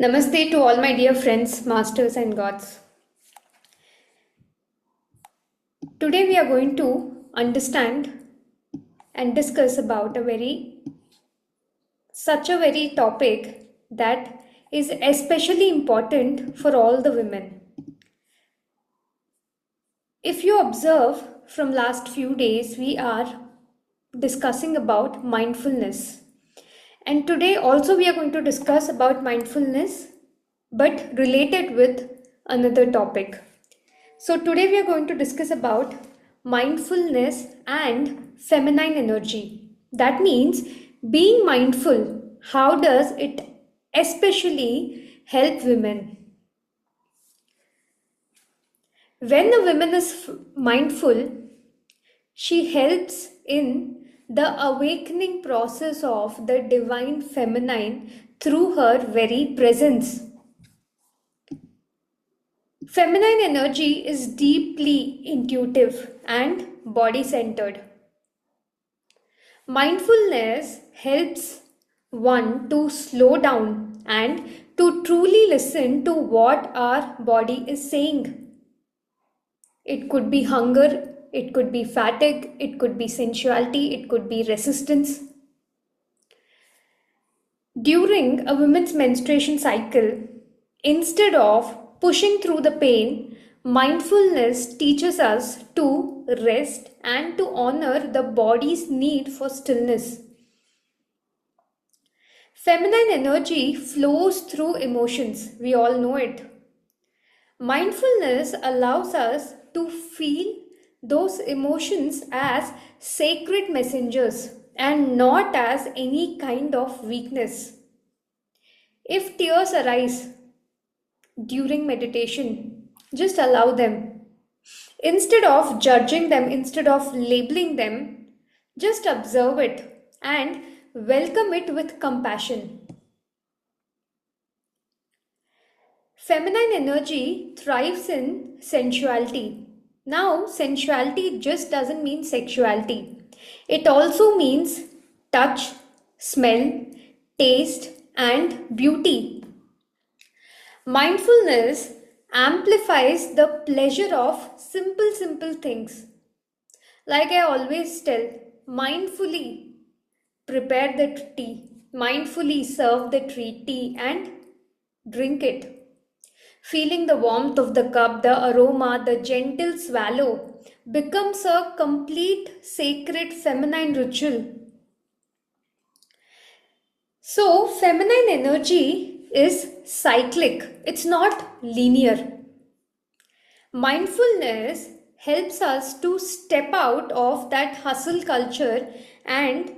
Namaste to all my dear friends, masters, and gods. Today we are going to understand and discuss about such a very topic that is especially important for all the women. If you observe from last few days, we are discussing about mindfulness. And today also we are going to discuss about mindfulness but related with another topic. So today we are going to discuss about mindfulness and feminine energy. That means being mindful, how does it especially help women? When a woman is mindful, she helps in the awakening process of the divine feminine through her very presence. Feminine energy is deeply intuitive and body centered. Mindfulness helps one to slow down and to truly listen to what our body is saying. It could be hunger, it could be fatigue, it could be sensuality, it could be resistance. During a woman's menstruation cycle, instead of pushing through the pain, mindfulness teaches us to rest and to honor the body's need for stillness. Feminine energy flows through emotions, we all know it. Mindfulness allows us to feel those emotions as sacred messengers and not as any kind of weakness. If tears arise during meditation, just allow them. Instead of judging them, instead of labeling them, just observe it and welcome it with compassion. Feminine energy thrives in sensuality. Now, sensuality just doesn't mean sexuality. It also means touch, smell, taste, and beauty. Mindfulness amplifies the pleasure of simple things. Like I always tell, mindfully prepare the tea, mindfully serve the tea and drink it. Feeling the warmth of the cup, the aroma, the gentle swallow becomes a complete sacred feminine ritual. So, feminine energy is cyclic, it's not linear. Mindfulness helps us to step out of that hustle culture and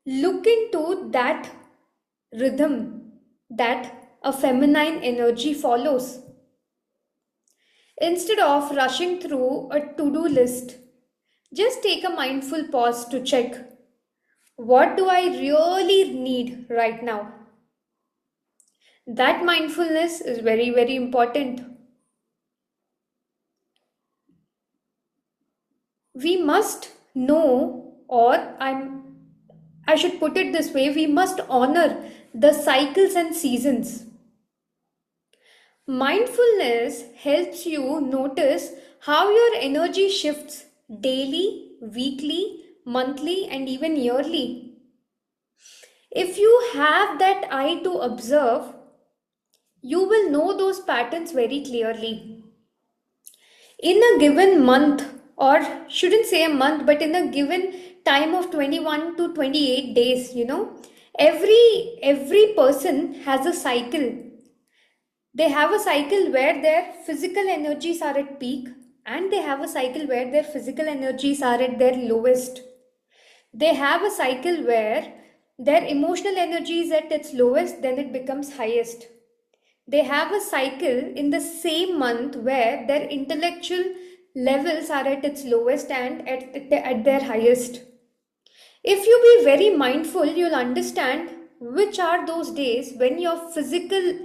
look into that rhythm that a feminine energy follows. Instead of rushing through a to do list, just take a mindful pause to check, what do I really need right now? That mindfulness is very important. We must know, or I should put it this way, we must honor the cycles and seasons. Mindfulness helps you notice how your energy shifts daily, weekly, monthly, and even yearly. If you have that eye to observe, you will know those patterns very clearly. In a given month, or shouldn't say a month, but in a given time of 21 to 28 days, every person has a cycle. They have a cycle where their physical energies are at peak, and they have a cycle where their physical energies are at their lowest. They have a cycle where their emotional energy is at its lowest, then it becomes highest. They have a cycle in the same month where their intellectual levels are at its lowest and at their highest. If you be very mindful, you'll understand which are those days when your physical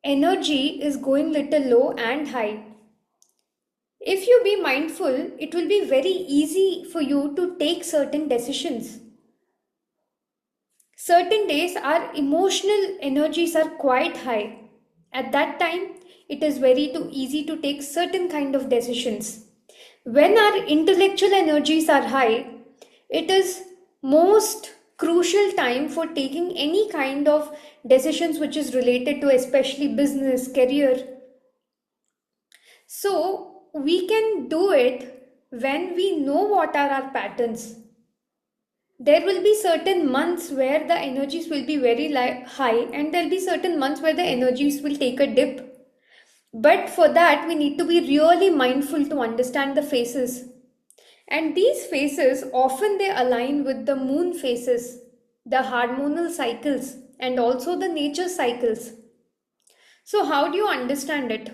energy is going little low and high. If you be mindful, it will be very easy for you to take certain decisions. Certain days our emotional energies are quite high. At that time, it is very too easy to take certain kind of decisions. When our intellectual energies are high, it is most crucial time for taking any kind of decisions which is related to especially business, career. So we can do it when we know what are our patterns. There will be certain months where the energies will be very high, and there'll be certain months where the energies will take a dip. But for that, we need to be really mindful to understand the phases. And these phases often they align with the moon phases, the hormonal cycles, and also the nature cycles. So, how do you understand it?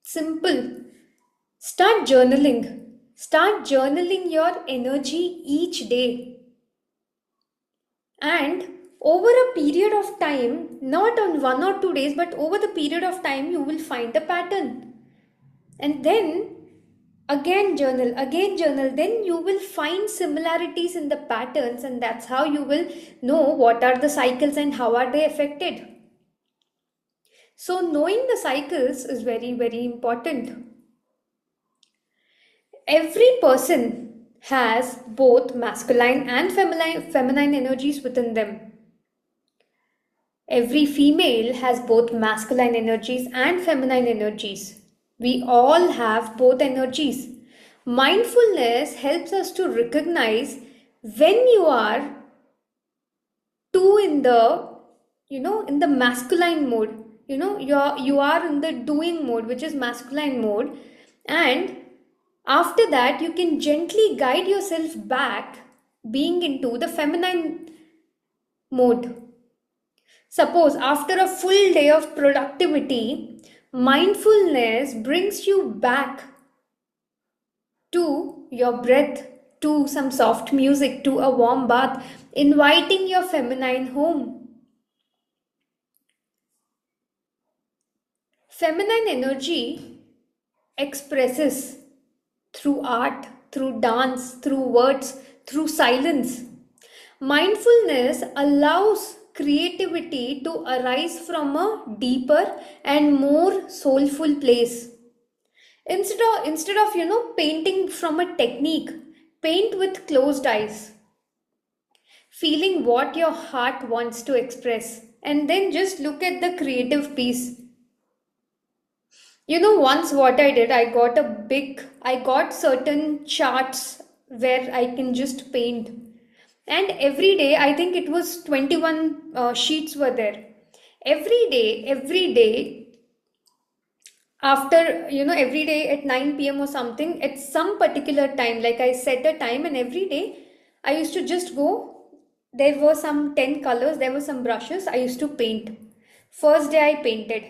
Simple. Start journaling. Start journaling your energy each day. And over a period of time, not on 1 or 2 days, but over the period of time, you will find a pattern. And then again journal, then you will find similarities in the patterns, and that's how you will know what are the cycles and how are they affected. So, knowing the cycles is very, very important. Every person has both masculine and feminine energies within them. Every female has both masculine energies and feminine energies. We all have both energies. Mindfulness helps us to recognize when you are too in the in the masculine mode. You are in the doing mode, which is masculine mode, and after that you can gently guide yourself back being into the feminine mode. Suppose after a full day of productivity, mindfulness brings you back to your breath, to some soft music, to a warm bath, inviting your feminine home. Feminine energy expresses through art, through dance, through words, through silence. Mindfulness allows creativity to arise from a deeper and more soulful place. Instead of painting from a technique, paint with closed eyes, feeling what your heart wants to express, and then just look at the creative piece. Once what I did, I got certain charts where I can just paint. And every day, I think it was 21 sheets were there. Every day, after, every day at 9 p.m. or something, at some particular time, like I set a time, and every day I used to just go. There were some 10 colors, there were some brushes, I used to paint. First day I painted.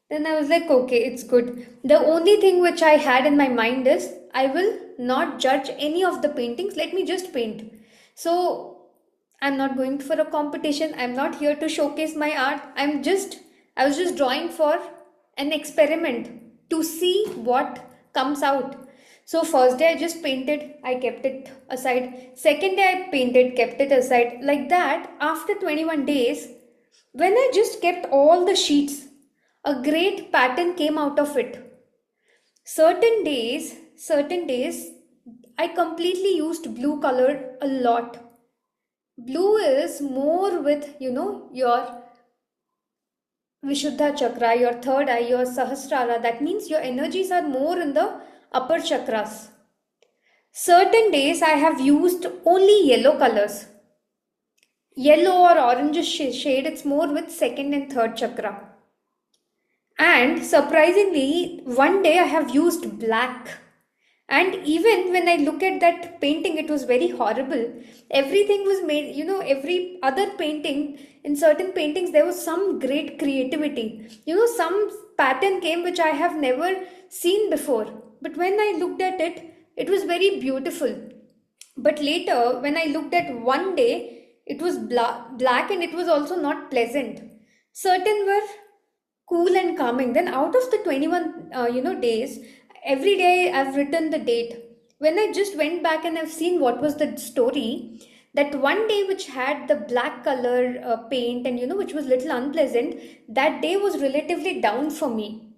Then I was like, okay, it's good. The only thing which I had in my mind is I will not judge any of the paintings, let me just paint. So I'm not going for a competition, I'm not here to showcase my art. I was just drawing for an experiment to see what comes out. So first day I just painted, I kept it aside. Second day I painted, kept it aside. Like that, after 21 days, when I just kept all the sheets, a great pattern came out of it. Certain days, I completely used blue color a lot. Blue is more with, your Vishuddha chakra, your third eye, your Sahasrara. That means your energies are more in the upper chakras. Certain days I have used only yellow colors. Yellow or orange shade, it's more with second and third chakra. And surprisingly, one day I have used black. And even when I look at that painting, it was very horrible. Everything was made, every other painting, in certain paintings, there was some great creativity. Some pattern came which I have never seen before. But when I looked at it, it was very beautiful. But later, when I looked at one day, it was black and it was also not pleasant. Certain were cool and calming. Then out of the 21 days, every day I've written the date. When I just went back and I've seen what was the story, That one day which had the black color paint, and which was little unpleasant, that day was relatively down for me.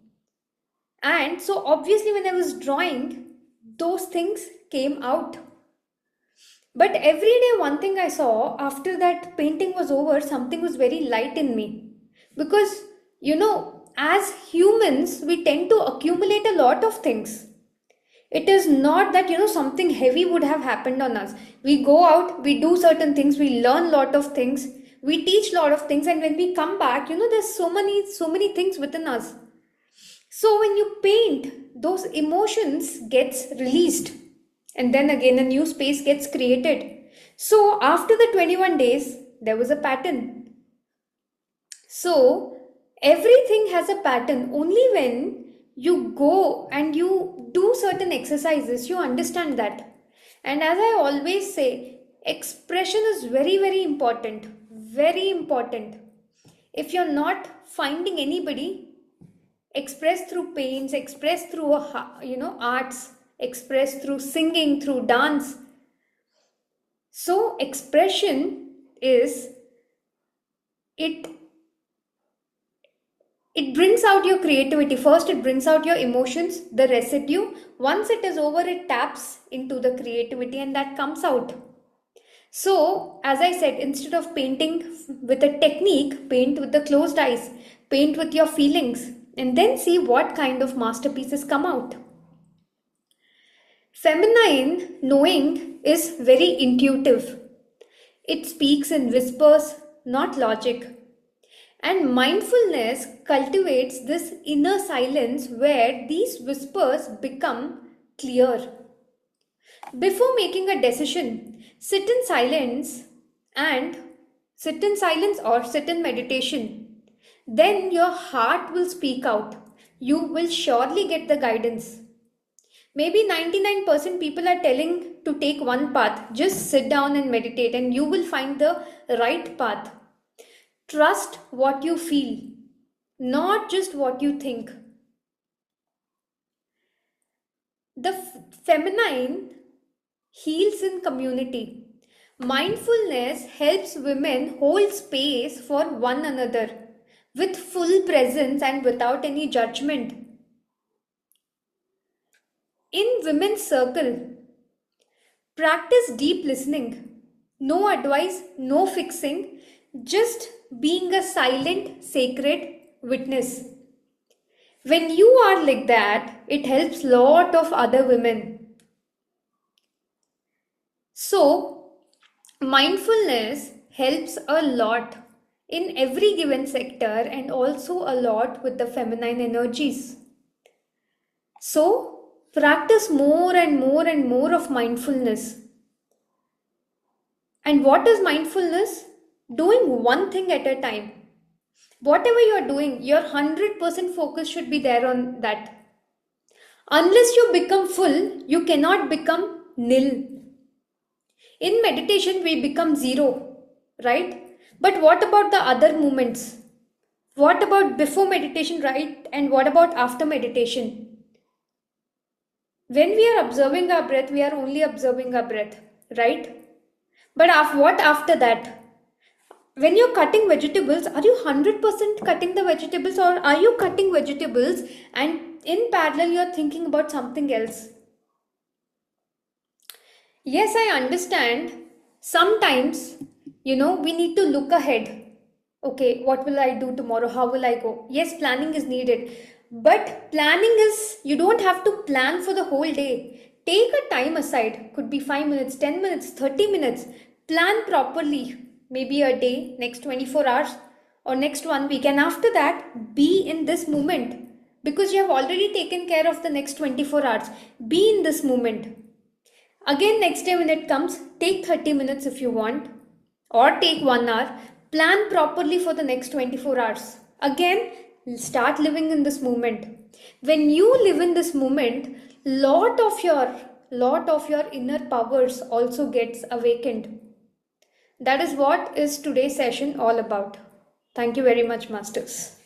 And so obviously when I was drawing, those things came out. But every day, one thing I saw after that painting was over, something was very light in me. Because, as humans, we tend to accumulate a lot of things. It is not that, something heavy would have happened on us. We go out, we do certain things, we learn lot of things, we teach lot of things, and when we come back, there's so many things within us. So when you paint, those emotions gets released, and then again a new space gets created. So after the 21 days, there was a pattern. So everything has a pattern. Only when you go and you do certain exercises, you understand that. And as I always say, expression is very, very important. Very important. If you're not finding anybody, express through paints, express through arts, express through singing, through dance. So expression is it brings out your creativity. First it brings out your emotions, the residue. Once it is over, it taps into the creativity, and that comes out. So as I said, instead of painting with a technique, paint with the closed eyes, paint with your feelings, and then see what kind of masterpieces come out. Feminine knowing is very intuitive. It speaks in whispers, not logic. And mindfulness cultivates this inner silence where these whispers become clear. Before making a decision, sit in silence or sit in meditation. Then your heart will speak out. You will surely get the guidance. Maybe 99% people are telling to take one path. Just sit down and meditate, and you will find the right path. Trust what you feel, not just what you think. The feminine heals in community. Mindfulness helps women hold space for one another with full presence and without any judgment. In women's circle, practice deep listening. No advice, no fixing, just being a silent, sacred witness. When you are like that, it helps lot of other women. So, mindfulness helps a lot in every given sector, and also a lot with the feminine energies. So, practice more and more and more of mindfulness. And what is mindfulness? Doing one thing at a time. Whatever you're doing, your 100% focus should be there on that. Unless you become full, you cannot become nil. In meditation, we become zero, right? But what about the other moments? What about before meditation, right? And what about after meditation? When we are observing our breath, we are only observing our breath, right? But what after that? When you're cutting vegetables, are you 100% cutting the vegetables, or are you cutting vegetables and in parallel you're thinking about something else? Yes, I understand. Sometimes, we need to look ahead. Okay, what will I do tomorrow? How will I go? Yes, planning is needed. But planning is, you don't have to plan for the whole day. Take a time aside. Could be 5 minutes, 10 minutes, 30 minutes. Plan properly. Maybe a day, next 24 hours, or next 1 week. And after that, be in this moment. Because you have already taken care of the next 24 hours. Be in this moment. Again, next day when it comes, take 30 minutes if you want, or take 1 hour. Plan properly for the next 24 hours. Again, start living in this moment. When you live in this moment, lot of your inner powers also gets awakened. That is what is today's session all about. Thank you very much, Masters.